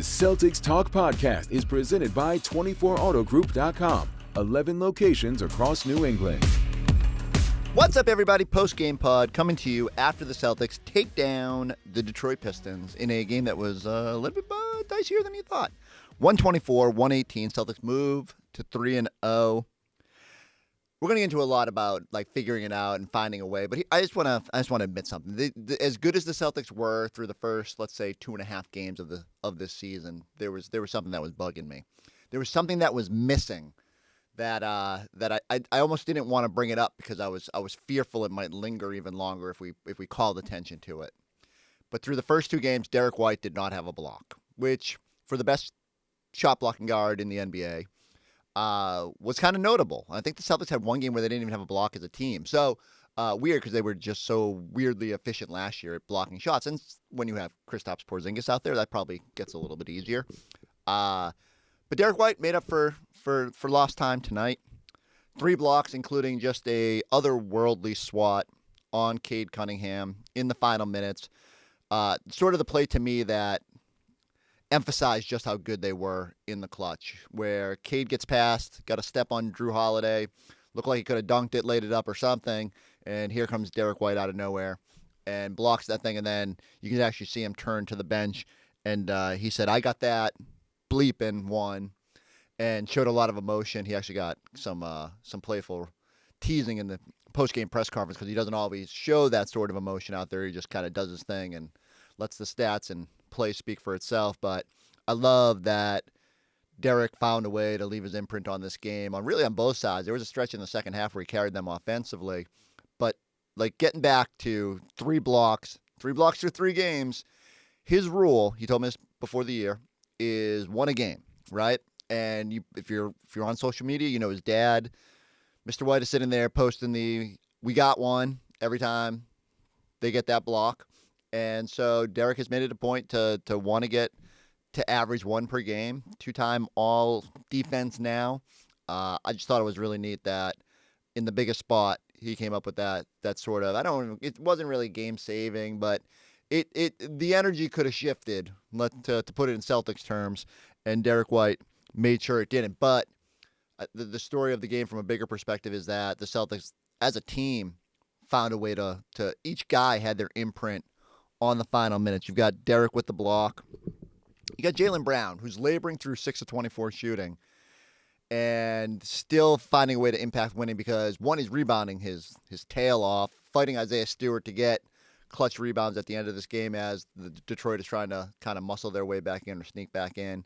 Celtics Talk Podcast is presented by 24autogroup.com. 11 locations across New England. What's up, everybody? Postgame Pod coming to you after the Celtics take down the Detroit Pistons in a game that was a little bit dicier than you thought. 124-118. Celtics move to 3-0. We're going to get into a lot about figuring it out and finding a way, but I just want to admit something. As good as the Celtics were through the first, let's say, 2.5 games of this season, there was something that was bugging me. There was something that was missing that I almost didn't want to bring it up because I was fearful it might linger even longer if we called attention to it. But through the first 2 games, Derrick White did not have a block, which for the best shot blocking guard in the NBA. Was kind of notable. I think the Celtics had one game where they didn't even have a block as a team. So weird because they were just so weirdly efficient last year at blocking shots. And when you have Kristaps Porzingis out there, that probably gets a little bit easier. But Derrick White made up for lost time tonight. 3 blocks, including just a otherworldly swat on Cade Cunningham in the final minutes. Sort of the play to me that emphasize just how good they were in the clutch, where Cade gets past, got a step on Drew Holiday, looked like he could have dunked it, laid it up or something, and here comes Derrick White out of nowhere and blocks that thing, and then you can actually see him turn to the bench, and he said, "I got that bleeping one," and showed a lot of emotion. He actually got some playful teasing in the post-game press conference because he doesn't always show that sort of emotion out there. He just kind of does his thing and lets the stats and play speak for itself. But I love that Derrick found a way to leave his imprint on this game on both sides. There was a stretch in the second half where he carried them offensively, but getting back to 3 blocks through 3 games, his rule, he told me this before the year, is 1 a game, right? And if you're on social media, you know his dad, Mr. White, is sitting there posting "we got one" every time they get that block. And so Derrick has made it a point to want to get to average 1 per game, 2-time all defense now. I just thought it was really neat that in the biggest spot he came up with that sort of, it wasn't really game saving, but the energy could have shifted, to put it in Celtics terms, and Derrick White made sure it didn't. But the story of the game from a bigger perspective is that the Celtics as a team found a way to each guy had their imprint on the final minutes. You've got Derrick with the block. You got Jaylen Brown, who's laboring through 6 of 24 shooting and still finding a way to impact winning because, one, he's rebounding his tail off, fighting Isaiah Stewart to get clutch rebounds at the end of this game as the Detroit is trying to kind of muscle their way back in or sneak back in.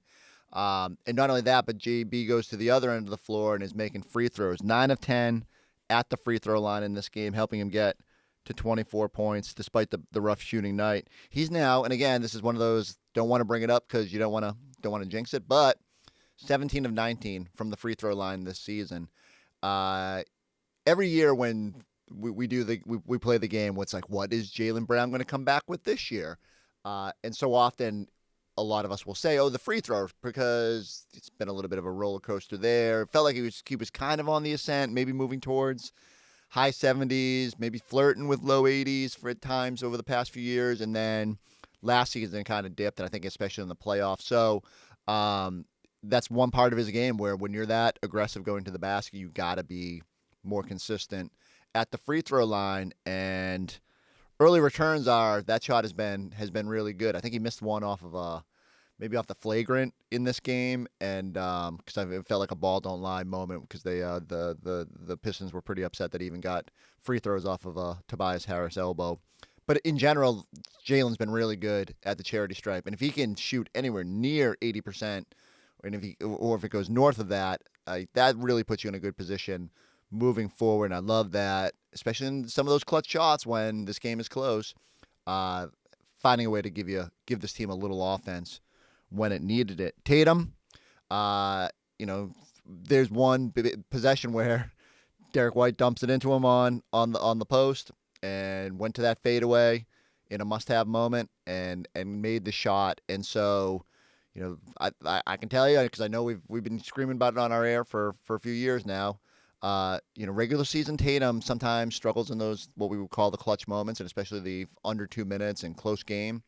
And not only that, but JB goes to the other end of the floor and is making free throws. 9 of 10 at the free throw line in this game, helping him get to 24 points despite the rough shooting night. He's now, and again, this is one of those, don't want to bring it up because you don't want to jinx it, but 17 of 19 from the free throw line this season. Every year when we play the game, what's what is Jaylen Brown going to come back with this year? And so often a lot of us will say, the free throw, because it's been a little bit of a roller coaster there. It felt like he was kind of on the ascent, maybe moving towards high 70s, maybe flirting with low 80s for at times over the past few years, and then last season kind of dipped, and I think especially in the playoffs. So that's one part of his game where when you're that aggressive going to the basket, you got to be more consistent at the free throw line, and early returns that shot has been really good. I think he missed one off of maybe off the flagrant in this game, and because it felt like a ball don't lie moment because the Pistons were pretty upset that he even got free throws off of Tobias Harris elbow. But in general, Jaylen's been really good at the charity stripe, and if he can shoot anywhere near 80%, and if it goes north of that, that really puts you in a good position moving forward. And I love that, especially in some of those clutch shots when this game is close, finding a way to give this team a little offense when it needed it. Tatum, there's one possession where Derrick White dumps it into him on the post and went to that fadeaway in a must-have moment and made the shot. And so, I can tell you, because I know we've been screaming about it on our air for a few years now. Regular season Tatum sometimes struggles in those what we would call the clutch moments, and especially the under 2 minutes and close game.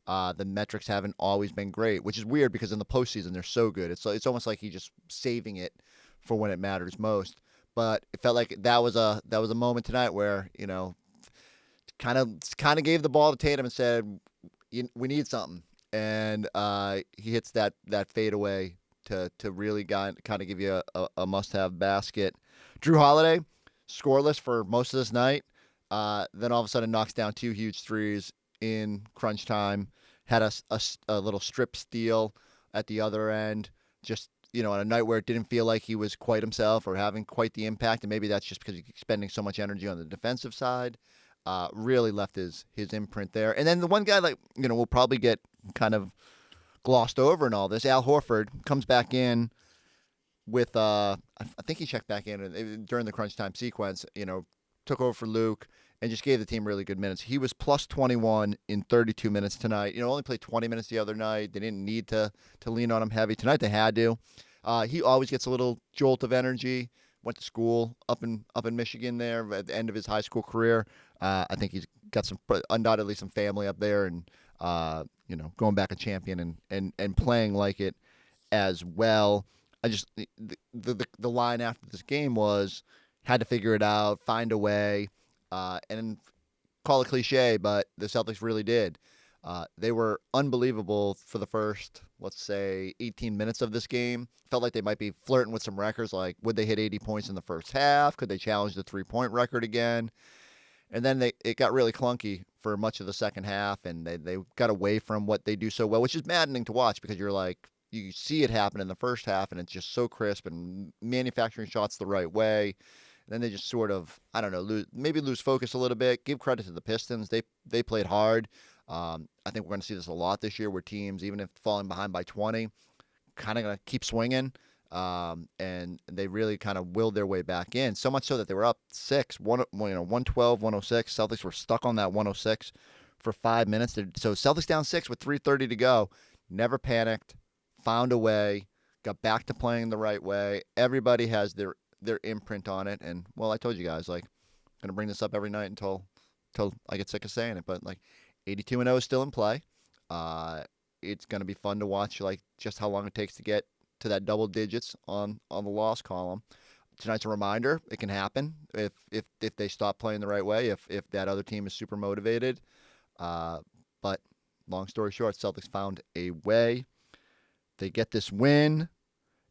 The metrics haven't always been great, which is weird because in the postseason they're so good. It's almost like he's just saving it for when it matters most. But it felt like that was a moment tonight where, kind of gave the ball to Tatum and said, we need something. And he hits that fadeaway to really kind of give you a must-have basket. Drew Holiday, scoreless for most of this night. Then all of a sudden knocks down 2 huge threes in crunch time. Had a little strip steal at the other end. Just, on a night where it didn't feel like he was quite himself or having quite the impact. And maybe that's just because he's spending so much energy on the defensive side. Really left his imprint there. And then the one guy will probably get kind of glossed over in all this, Al Horford comes back in with I think he checked back in during the crunch time sequence, took over for Luke and just gave the team really good minutes. He was plus 21 in 32 minutes tonight. Only played 20 minutes the other night. They didn't need to lean on him heavy. Tonight they had to. He always gets a little jolt of energy. Went to school up in Michigan there at the end of his high school career. I think he's got undoubtedly some family up there, and going back a champion and playing like it as well. I just the line after this game was had to figure it out, find a way, and call it cliche, but the Celtics really did. They were unbelievable for the first, let's say, 18 minutes of this game. Felt like they might be flirting with some records, like would they hit 80 points in the first half? Could they challenge the 3-point record again? And then it got really clunky for much of the second half, and they got away from what they do so well, which is maddening to watch because you're like, you see it happen in the first half, and it's just so crisp and manufacturing shots the right way. And then they just sort of, I don't know, lose focus a little bit. Give credit to the Pistons. They played hard. I think we're going to see this a lot this year where teams, even if falling behind by 20, kind of going to keep swinging. And they really kind of willed their way back in, so much so that they were up 112, 106. Celtics were stuck on that 106 for 5 minutes. So Celtics down 6 with 3:30 to go. Never panicked, found a way, got back to playing the right way. Everybody has their imprint on it. And, well, I told you guys, I'm going to bring this up every night until I get sick of saying it. But, 82-0 is still in play. It's going to be fun to watch, just how long it takes to get to that double digits on the loss column. Tonight's a reminder. It can happen if they stop playing the right way, if that other team is super motivated. But long story short, Celtics found a way. They get this win.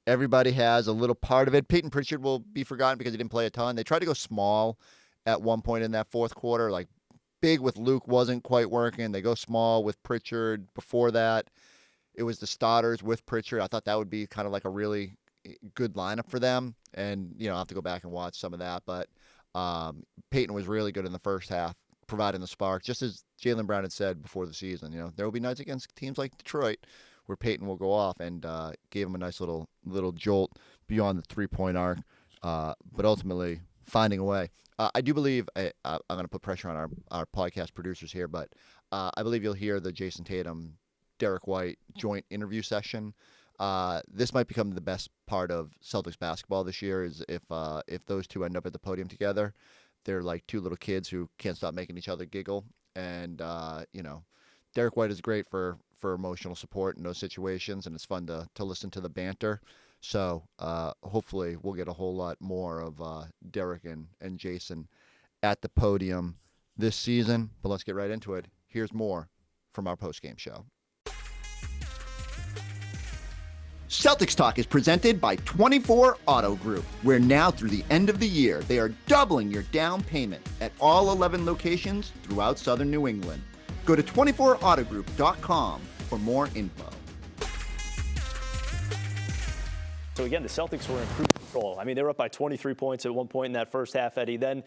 Everybody has a little part of it. Peyton Pritchard will be forgotten because he didn't play a ton. They tried to go small at one point in that fourth quarter. Big with Luke wasn't quite working. They go small with Pritchard. Before that, it was the starters with Pritchard. I thought that would be kind of like a really good lineup for them. And, I'll have to go back and watch some of that. But Peyton was really good in the first half, providing the spark. Just as Jaylen Brown had said before the season, there will be nights against teams like Detroit where Peyton will go off, and gave him a nice little jolt beyond the 3-point arc. But ultimately, finding a way. I do believe I'm going to put pressure on our podcast producers here, but I believe you'll hear the Jayson Tatum, Derrick White joint interview session. This might become the best part of Celtics basketball this year is if those two end up at the podium together. They're like two little kids who can't stop making each other giggle. And, Derrick White is great for emotional support in those situations, and it's fun to listen to the banter. So hopefully we'll get a whole lot more of Derrick and Jayson at the podium this season. But let's get right into it. Here's more from our postgame show. Celtics Talk is presented by 24 Auto Group, where now through the end of the year, they are doubling your down payment at all 11 locations throughout Southern New England. Go to 24autogroup.com for more info. So again, the Celtics were in cruise control. I mean, they were up by 23 points at one point in that first half, Eddie. Then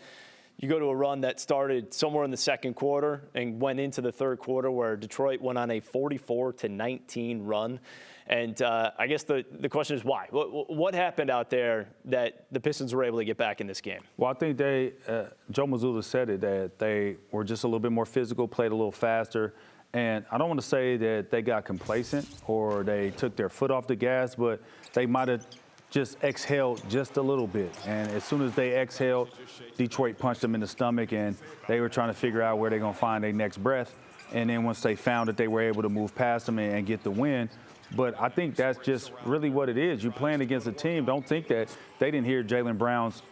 you go to a run that started somewhere in the second quarter and went into the third quarter where Detroit went on a 44-19 run. And I guess the question is why? What happened out there that the Pistons were able to get back in this game? Well, I think Joe Mazzulla said it, that they were just a little bit more physical, played a little faster. And I don't want to say that they got complacent or they took their foot off the gas, but they might have just exhaled just a little bit. And as soon as they exhaled, Detroit punched them in the stomach, and they were trying to figure out where they're going to find their next breath. And then once they found that they were able to move past them and get the win. But I think that's just really what it is. You're playing against a team. Don't think that they didn't hear Jaylen Brown's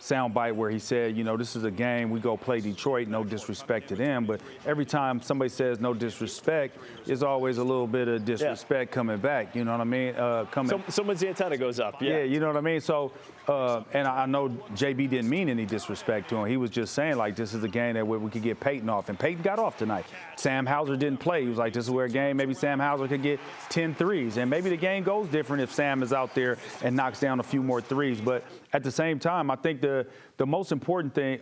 soundbite where he said, this is a game, we go play Detroit, no disrespect to them. But every time somebody says no disrespect, there's always a little bit of disrespect coming back. You know what I mean? Someone's antenna goes up. Yeah, you know what I mean? So, and I know JB didn't mean any disrespect to him. He was just saying, this is a game that we could get Peyton off. And Peyton got off tonight. Sam Hauser didn't play. He was like, this is where a game, maybe Sam Hauser could get 10 threes. And maybe the game goes different if Sam is out there and knocks down a few more threes. But at the same time, I think the most important thing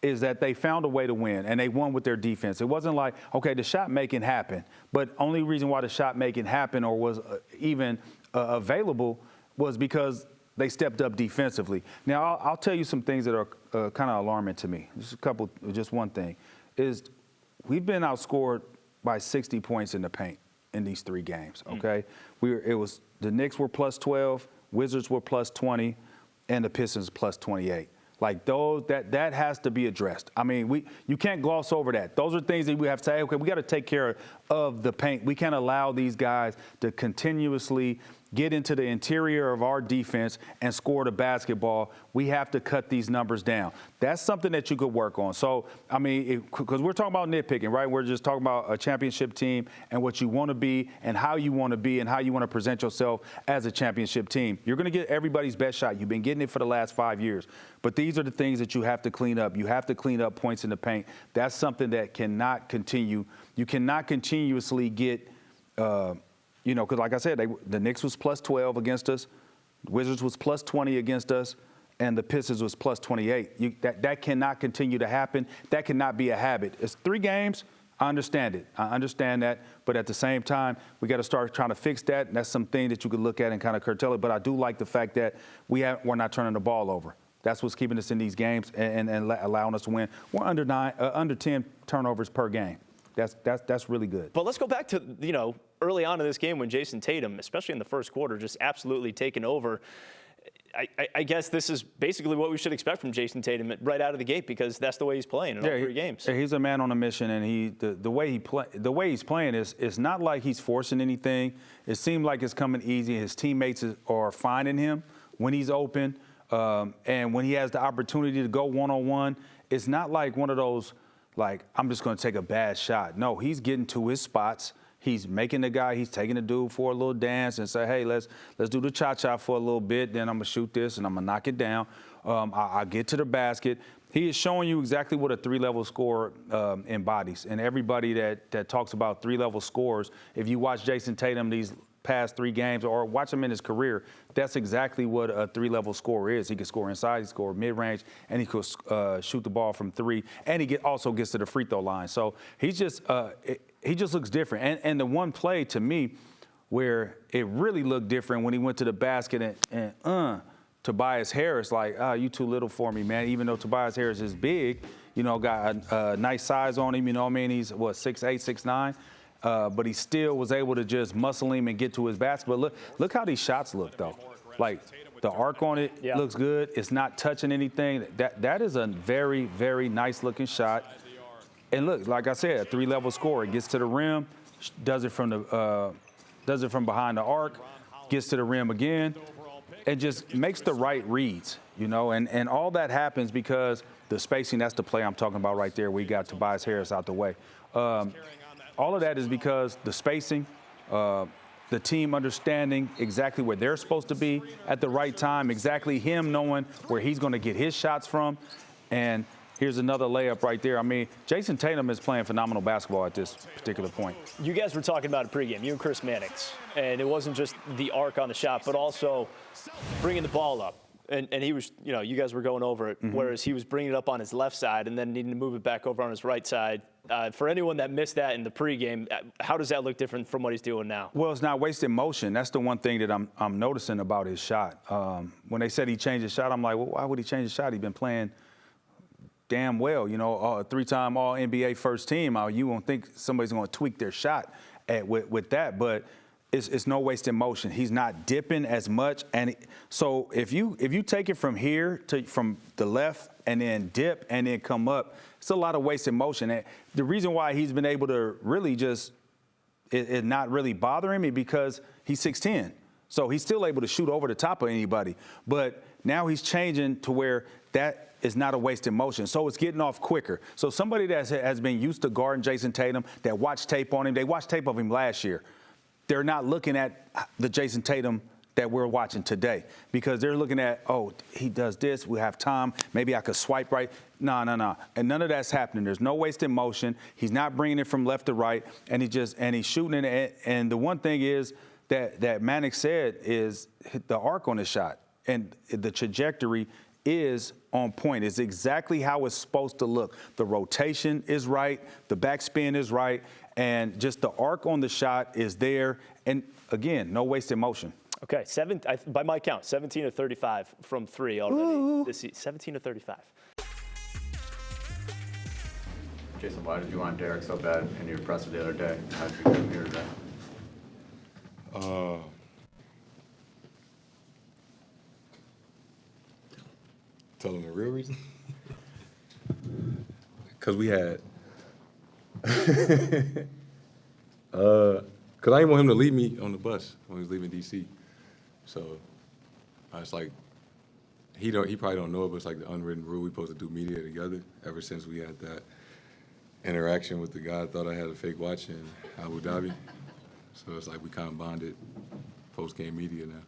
is that they found a way to win, and they won with their defense. It wasn't like, okay, the shot making happened, but only reason why the shot making happened or was even available was because they stepped up defensively. Now, I'll tell you some things that are kind of alarming to me. Just one thing is we've been outscored by 60 points in the paint in these 3 games. Okay, the Knicks were plus 12, Wizards were plus 20. And the Pistons plus 28. That has to be addressed. I mean, you can't gloss over that. Those are things that we have to say, okay, we got to take care of the paint. We can't allow these guys to continuously get into the interior of our defense and score the basketball. We have to cut these numbers down. That's something that you could work on. So, I mean, because we're talking about nitpicking, right? We're just talking about a championship team and what you want to be and how you want to be and how you want to present yourself as a championship team. You're going to get everybody's best shot. You've been getting it for the last 5 years. But these are the things that you have to clean up. You have to clean up points in the paint. That's something that cannot continue. You cannot continuously get because like I said, the Knicks was plus 12 against us, Wizards was plus 20 against us, and the Pistons was plus 28. That cannot continue to happen. That cannot be a habit. It's 3 games. I understand it. I understand that. But at the same time, we got to start trying to fix that. And that's something that you could look at and kind of curtail it. But I do like the fact that we're not turning the ball over. That's what's keeping us in these games and allowing us to win. We're under 10 turnovers per game. That's really good. But let's go back to, early on in this game when Jayson Tatum, especially in the first quarter, just absolutely taken over. I guess this is basically what we should expect from Jayson Tatum right out of the gate because that's the way he's playing in all 3 games. He's a man on a mission, and the way he's playing is not like he's forcing anything. It seemed like it's coming easy. His teammates are finding him when he's open, and when he has the opportunity to go one-on-one. It's not like one of those, I'm just going to take a bad shot. No, he's getting to his spots. He's making the guy, he's taking the dude for a little dance and say, hey, let's do the cha-cha for a little bit. Then I'm going to shoot this and I'm going to knock it down. I'll get to the basket. He is showing you exactly what a 3-level scorer embodies. And everybody that talks about 3-level scores, if you watch Jayson Tatum these past 3 games or watch him in his career, that's exactly what a 3-level scorer is. He can score inside, he can score mid-range, and he could shoot the ball from 3, and he also gets to the free throw line. So he just looks different. And the one play to me where it really looked different when he went to the basket and Tobias Harris, you too little for me, man. Even though Tobias Harris is big, got a nice size on him, He's, 6'8", 6'9". But he still was able to just muscle him and get to his basket. But look how these shots look, though. The arc on it looks good. It's not touching anything. That is a very, very nice-looking shot. And look, like I said, a 3-level scorer. Gets to the rim, does it from behind the arc, gets to the rim again, and just makes the right reads, And all that happens because the spacing, that's the play I'm talking about right there. We got Tobias Harris out the way. All of that is because the spacing, the team understanding exactly where they're supposed to be at the right time, exactly him knowing where he's going to get his shots from. And here's another layup right there. I mean, Jayson Tatum is playing phenomenal basketball at this particular point. You guys were talking about it pregame, you and Chris Mannix. And it wasn't just the arc on the shot, but also bringing the ball up. And he was, you guys were going over it, whereas he was bringing it up on his left side and then needing to move it back over on his right side. For anyone that missed that in the pregame, how does that look different from what he's doing now? Well, it's not wasted motion. That's the one thing that I'm noticing about his shot. When they said he changed his shot, I'm like, well, why would he change his shot? He's been playing damn well, 3-time All-NBA first team. You won't think somebody's going to tweak their shot with that, but it's no wasted motion. He's not dipping as much. And so if you take it from here from the left and then dip and then come up, it's a lot of wasted motion. And the reason why he's been able to really just it not really bothering me because he's 6'10". So he's still able to shoot over the top of anybody. But now he's changing to where that is not a wasted motion. So it's getting off quicker. So somebody that has been used to guarding Jayson Tatum, that watched tape on him, they watched tape of him last year. They're not looking at the Jayson Tatum that we're watching today because they're looking at, oh, he does this, we have time, maybe I could swipe right. No. And none of that's happening. There's no wasted motion. He's not bringing it from left to right, and he's shooting it. And the one thing is that Manick said is the arc on his shot and the trajectory is on point. It's exactly how it's supposed to look. The rotation is right, the backspin is right, and just the arc on the shot is there. And again, no wasted motion. Okay, by my count, 17 of 35 from three already this season. 17 of 35. Jayson, why did you want Derrick so bad in your presser the other day? How did you get him here today? Tell them the real reason? Because we had... Because I didn't want him to leave me on the bus when he was leaving D.C. So I was like, he probably don't know it, but it's like the unwritten rule. We're supposed to do media together ever since we had that interaction with the guy I thought I had a fake watch in Abu Dhabi. So it's like we kind of bonded post-game media now.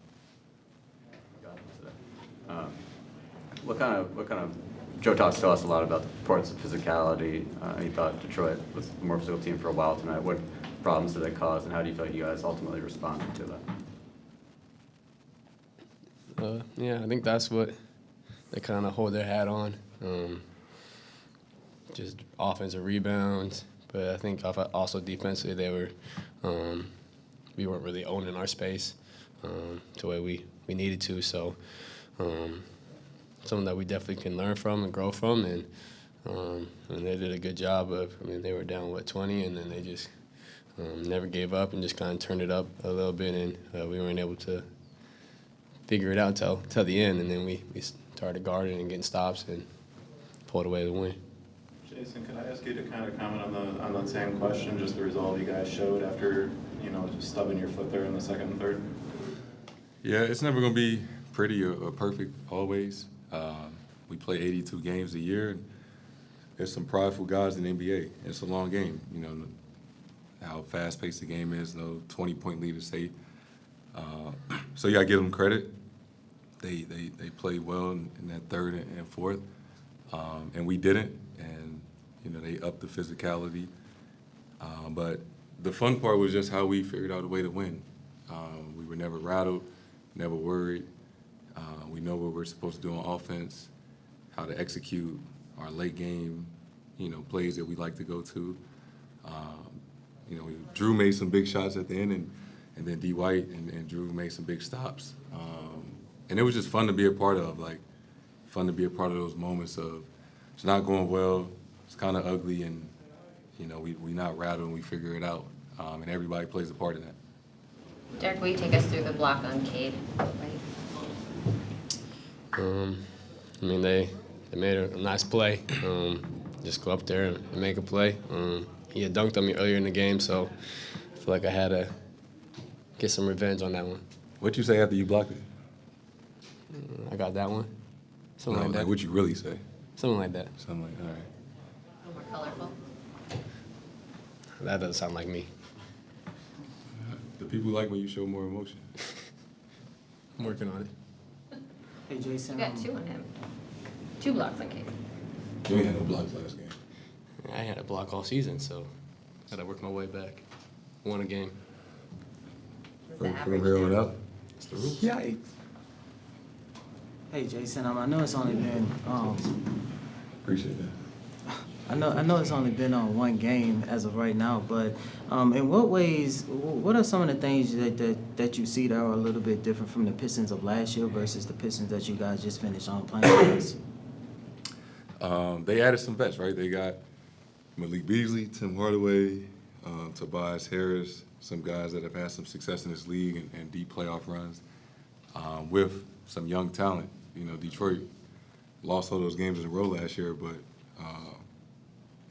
What kind of Joe talks to us a lot about the importance of physicality. He thought Detroit was a more physical team for a while tonight. What problems did they cause, and how do you feel like you guys ultimately responded to that? Yeah, I think that's what they kind of hold their hat on. Just offensive rebounds, but I think also defensively we weren't really owning our space the way we needed to. So something that we definitely can learn from and grow from, and they did a good job of. I mean, they were down 20, and then they just never gave up and just kind of turned it up a little bit, and we weren't able to figure it out till the end, and then we started guarding and getting stops and pulled away the win. Jayson, could I ask you to kind of comment on that same question, just the resolve you guys showed after, just stubbing your foot there in the second and third? Yeah, it's never going to be pretty or perfect always. We play 82 games a year. And there's some prideful guys in the NBA. It's a long game. How fast-paced the game is, 20-point lead is safe. So you got to give them credit. They played well in that third and fourth, and we didn't. And they upped the physicality. But the fun part was just how we figured out a way to win. We were never rattled, never worried. We know what we're supposed to do on offense, how to execute our late game, plays that we like to go to. Drew made some big shots at the end, and then D. White and Drew made some big stops. And it was just fun to be a part of, fun to be a part of those moments of it's not going well, it's kind of ugly, and, we not rattled and we figure it out. And everybody plays a part in that. Derrick, will you take us through the block on Cade? They made a nice play. Just go up there and make a play. He had dunked on me earlier in the game, so I feel like I had to get some revenge on that one. What'd you say after you blocked it? I got that one. Something like that. What'd you really say? Something like that. Something like, all right. A little more colorful. That doesn't sound like me. The people like when you show more emotion. I'm working on it. Hey, Jayson. You got two on him. 2 blocks on Cade. You ain't had no blocks last game. I had a block all season, so I got to work my way back. Won a game. From here on out. It's the rules. Yikes. Hey, Jayson. I know it's only been. Appreciate that. I know it's only been on one game as of right now, but in what ways? What are some of the things that you see that are a little bit different from the Pistons of last year versus the Pistons that you guys just finished on playing against? They added some vets, right? They got Malik Beasley, Tim Hardaway, Tobias Harris, some guys that have had some success in this league and deep playoff runs, with some young talent. You know, Detroit lost all those games in a row last year, but,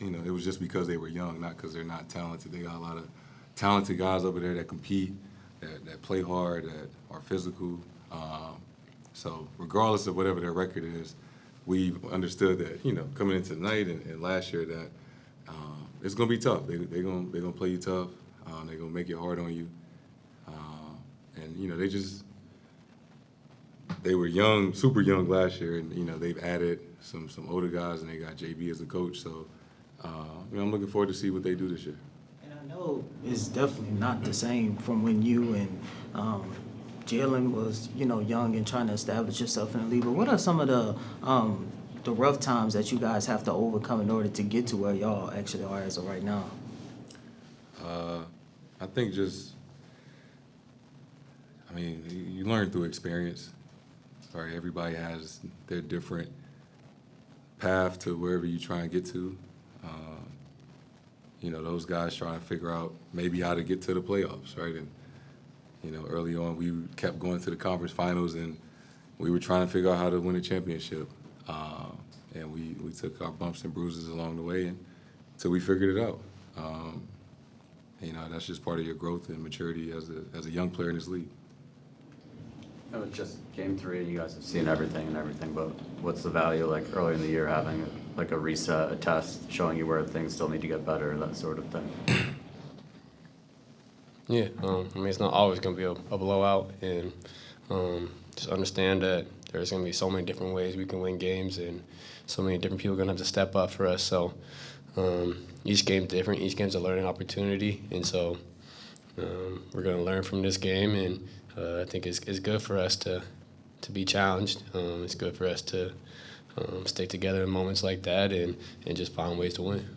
you know, it was just because they were young, not because they're not talented. They got a lot of talented guys over there that compete, that play hard, that are physical. So regardless of whatever their record is, we've understood that, you know, coming into tonight and last year that it's going to be tough. They're gonna play you tough. They're going to make it hard on you. And, you know, they were young, super young last year, and, you know, they've added some older guys, and they got JB as a coach. So, you know, I'm looking forward to see what they do this year. And I know it's definitely not the same from when you and Jalen was, you know, young and trying to establish yourself in the league. But what are some of the rough times that you guys have to overcome in order to get to where y'all actually are as of right now? I think you learn through experience. Right? Everybody has their different path to wherever you try and get to. You know, those guys trying to figure out maybe how to get to the playoffs, right? And, you know, early on we kept going to the conference finals, and we were trying to figure out how to win a championship. And we took our bumps and bruises along the way until we figured it out. You know, that's just part of your growth and maturity as a young player in this league. It was just game 3, you guys have seen everything, but what's the value, like, early in the year having, like, a reset, a test, showing you where things still need to get better, that sort of thing? Yeah, I mean, it's not always going to be a blowout, and just understand that there's going to be so many different ways we can win games, and so many different people are going to have to step up for us. So each game's different. Each game's a learning opportunity, and so we're going to learn from this game, and I think it's good for us to be challenged. It's good for us to stay together in moments like that and just find ways to win.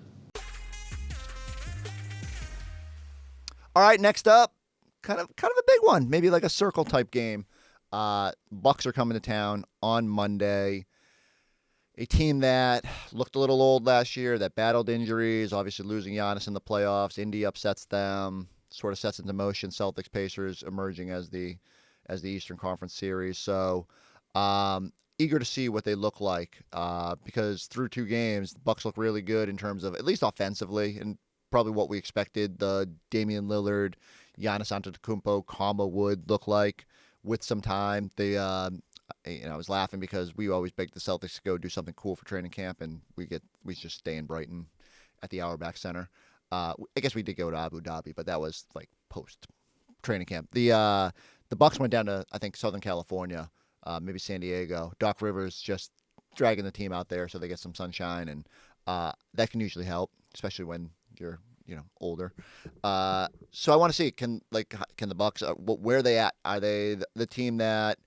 All right, next up, kind of a big one, maybe like a circle type game. Bucks are coming to town on Monday. A team that looked a little old last year, that battled injuries, obviously losing Giannis in the playoffs. Indy upsets them, sort of sets into motion Celtics Pacers emerging as the Eastern Conference series. So eager to see what they look like because through 2 games, the Bucks look really good in terms of at least offensively and probably what we expected the Damian Lillard, Giannis Antetokounmpo combo would look like with some time. They, I was laughing because we always beg the Celtics to go do something cool for training camp, and we just stay in Brighton at the Auerbach Center. I guess we did go to Abu Dhabi, but that was like post training camp. The Bucks went down to, I think, Southern California, maybe San Diego. Doc Rivers just dragging the team out there so they get some sunshine, and that can usually help, especially when you're older. So I want to see can the Bucks where are they at? Are they the team that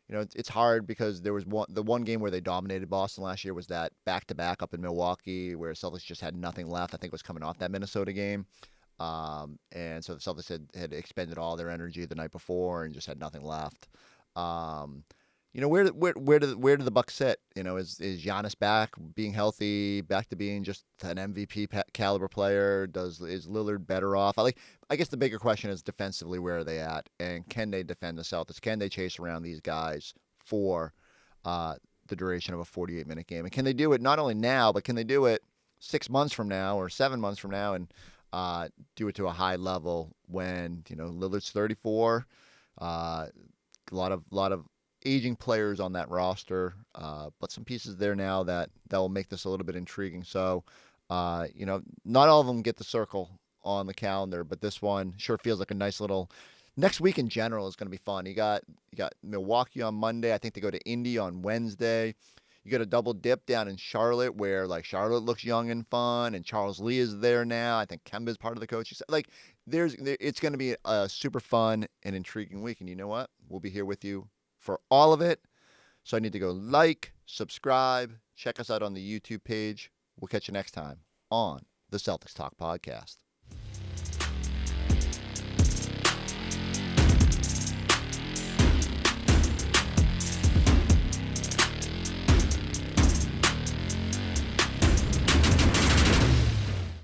it's hard because there was the one game where they dominated Boston last year was that back-to-back up in Milwaukee where Celtics just had nothing left. I think it was coming off that Minnesota game. And so the Celtics had expended all their energy the night before and just had nothing left. Where do the Bucks sit? Is Giannis back, being healthy, back to being just an MVP caliber player? Is Lillard better off? I guess the bigger question is defensively, where are they at, and can they defend the Celtics? Can they chase around these guys for the duration of a 48-minute game? And can they do it not only now, but can they do it 6 months from now or 7 months from now and do it to a high level when Lillard's 34, a lot of aging players on that roster, but some pieces there now that will make this a little bit intriguing. So, not all of them get the circle on the calendar, but this one sure feels like a nice little. Next week in general is going to be fun. You got Milwaukee on Monday. I think they go to Indy on Wednesday. You got a double dip down in Charlotte where Charlotte looks young and fun, and Charles Lee is there now. I think Kemba's part of the coaching staff. It's going to be a super fun and intriguing week. And you know what? We'll be here with you for all of it. So I need to go subscribe, check us out on the YouTube page. We'll catch you next time on the Celtics Talk Podcast.